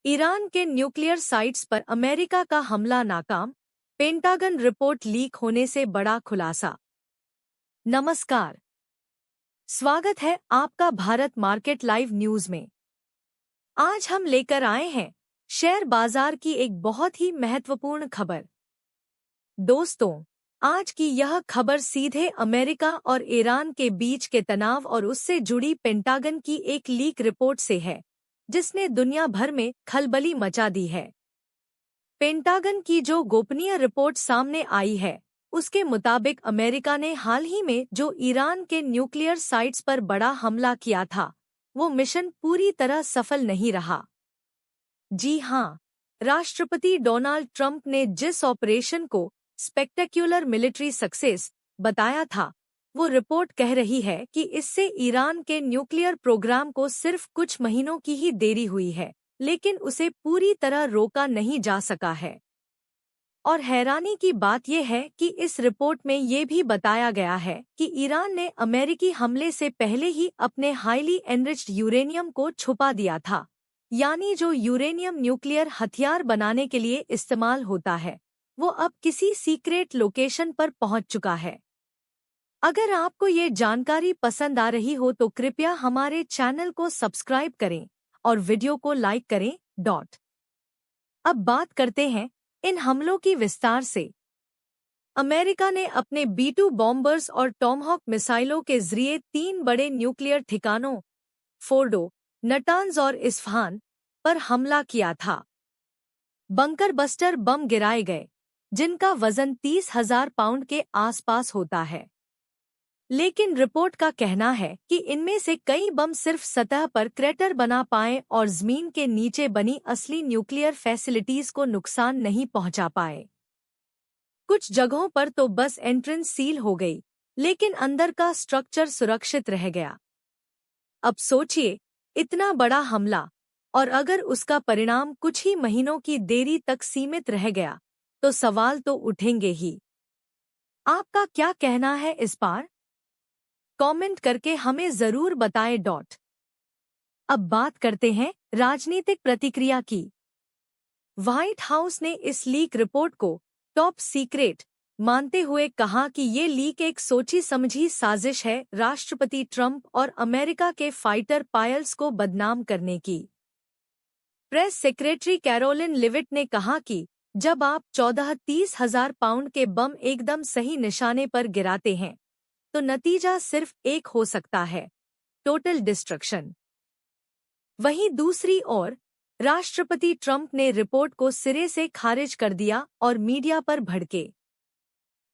Iran के nuclear sites पर America का हमला नाकाम, पेंटागन रिपोर्ट लीक होने से बड़ा खुलासा। नमस्कार, स्वागत है आपका भारत मार्केट लाइव न्यूज में। आज हम लेकर आए हैं शेयर बाजार की एक बहुत ही महत्वपूर्ण खबर। दोस्तों, आज की यह खबर सीधे अमेरिका और ईरान के बीच के तनाव और उससे जुड़ी पेंटागन की एक लीक रिपोर्ट से है, जिसने दुनिया भर में खलबली मचा दी है। पेंटागन की जो गोपनीय रिपोर्ट सामने आई है, उसके मुताबिक अमेरिका ने हाल ही में जो ईरान के न्यूक्लियर साइट्स पर बड़ा हमला किया था, वो मिशन पूरी तरह सफल नहीं रहा। जी हां, राष्ट्रपति डोनाल्ड ट्रंप ने जिस ऑपरेशन को स्पेक्टेक्युलर मिलिट्री सक्सेस बताया था, वो रिपोर्ट कह रही है कि इससे ईरान के न्यूक्लियर प्रोग्राम को सिर्फ कुछ महीनों की ही देरी हुई है, लेकिन उसे पूरी तरह रोका नहीं जा सका है। और हैरानी की बात यह है कि इस रिपोर्ट में ये भी बताया गया है कि ईरान ने अमेरिकी हमले से पहले ही अपने हाईली एनरिच्ड यूरेनियम को छुपा दिया था, यानी जो यूरेनियम न्यूक्लियर हथियार बनाने के लिए इस्तेमाल होता है, वो अब किसी सीक्रेट लोकेशन पर पहुंच चुका है। अगर आपको ये जानकारी पसंद आ रही हो तो कृपया हमारे चैनल को सब्सक्राइब करें और वीडियो को लाइक करें। अब बात करते हैं इन हमलों की विस्तार से। अमेरिका ने अपने B-2 बॉम्बर्स और टॉमहॉक मिसाइलों के जरिए 3 बड़े न्यूक्लियर ठिकानों फोर्डो, नटांज और इस्फहान पर हमला किया था। बंकर बस्टर बम गिराए गए, जिनका वजन 30,000 पाउंड के आसपास होता है। लेकिन रिपोर्ट का कहना है कि इनमें से कई बम सिर्फ सतह पर क्रेटर बना पाए और जमीन के नीचे बनी असली न्यूक्लियर फैसिलिटीज को नुकसान नहीं पहुंचा पाए। कुछ जगहों पर तो बस एंट्रेंस सील हो गई, लेकिन अंदर का स्ट्रक्चर सुरक्षित रह गया। अब सोचिए, इतना बड़ा हमला, और अगर उसका परिणाम कुछ ही महीनों की देरी तक सीमित रह गया, तो सवाल तो उठेंगे ही। आपका क्या कहना है इस पर? कमेंट करके हमें जरूर बताएं। अब बात करते हैं राजनीतिक प्रतिक्रिया की। व्हाइट हाउस ने इस लीक रिपोर्ट को टॉप सीक्रेट मानते हुए कहा कि ये लीक एक सोची समझी साजिश है राष्ट्रपति ट्रंप और अमेरिका के फाइटर पायलट्स को बदनाम करने की। प्रेस सेक्रेटरी कैरोलिन लिविट ने कहा कि जब आप 14-30,000 पाउंड के बम एकदम सही निशाने पर गिराते हैं, तो नतीजा सिर्फ एक हो सकता है, टोटल डिस्ट्रक्शन। वहीं दूसरी ओर राष्ट्रपति ट्रंप ने रिपोर्ट को सिरे से खारिज कर दिया और मीडिया पर भड़के।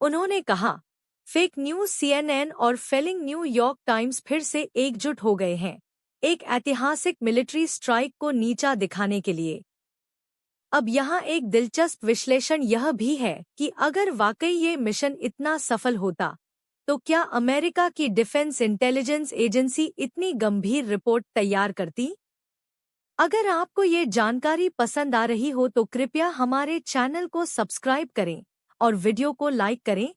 उन्होंने कहा, फेक न्यूज CNN और फेलिंग न्यूयॉर्क टाइम्स फिर से एकजुट हो गए हैं, एक ऐतिहासिक मिलिट्री स्ट्राइक को नीचा दिखाने के लिए। अब यहाँ एक दिलचस्प विश्लेषण यह भी है कि अगर वाकई ये मिशन इतना सफल होता, तो क्या अमेरिका की डिफेंस इंटेलिजेंस एजेंसी इतनी गंभीर रिपोर्ट तैयार करती? अगर आपको ये जानकारी पसंद आ रही हो तो कृपया हमारे चैनल को सब्सक्राइब करें और वीडियो को लाइक करें।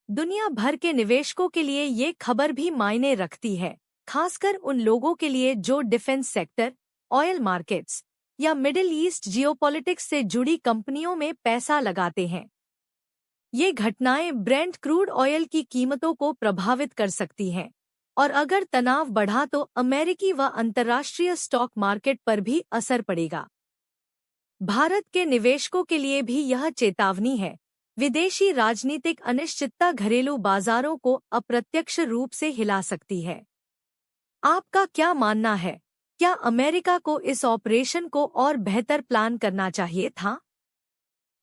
दुनिया भर के निवेशकों के लिए ये खबर भी मायने रखती है, खासकर उन लोगों के लिए जो डिफेंस सेक्टर, ऑयल मार्केट्स या मिडिल ईस्ट जियोपॉलिटिक्स से जुड़ी कंपनियों में पैसा लगाते हैं। ये घटनाएं ब्रेंट क्रूड ऑयल की कीमतों को प्रभावित कर सकती हैं, और अगर तनाव बढ़ा तो अमेरिकी व अंतर्राष्ट्रीय स्टॉक मार्केट पर भी असर पड़ेगा। भारत के निवेशकों के लिए भी यह चेतावनी है। विदेशी राजनीतिक अनिश्चितता घरेलू बाजारों को अप्रत्यक्ष रूप से हिला सकती है। आपका क्या मानना है? क्या अमेरिका को इस ऑपरेशन को और बेहतर प्लान करना चाहिए था?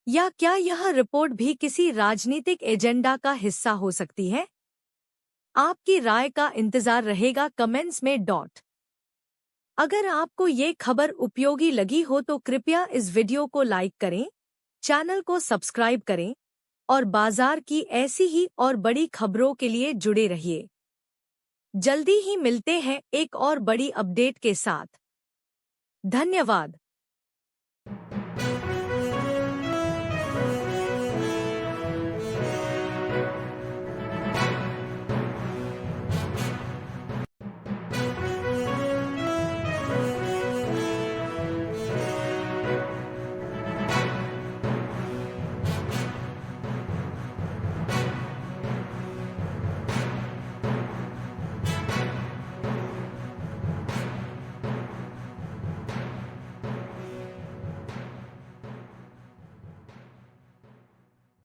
या क्या यह रिपोर्ट भी किसी राजनीतिक एजेंडा का हिस्सा हो सकती है? आपकी राय का इंतजार रहेगा कमेंट्स में। अगर आपको ये खबर उपयोगी लगी हो तो कृपया इस वीडियो को लाइक करें, चैनल को सब्सक्राइब करें और बाजार की ऐसी ही और बड़ी खबरों के लिए जुड़े रहिए। जल्दी ही मिलते हैं एक और बड़ी अपडेट के साथ। धन्यवाद।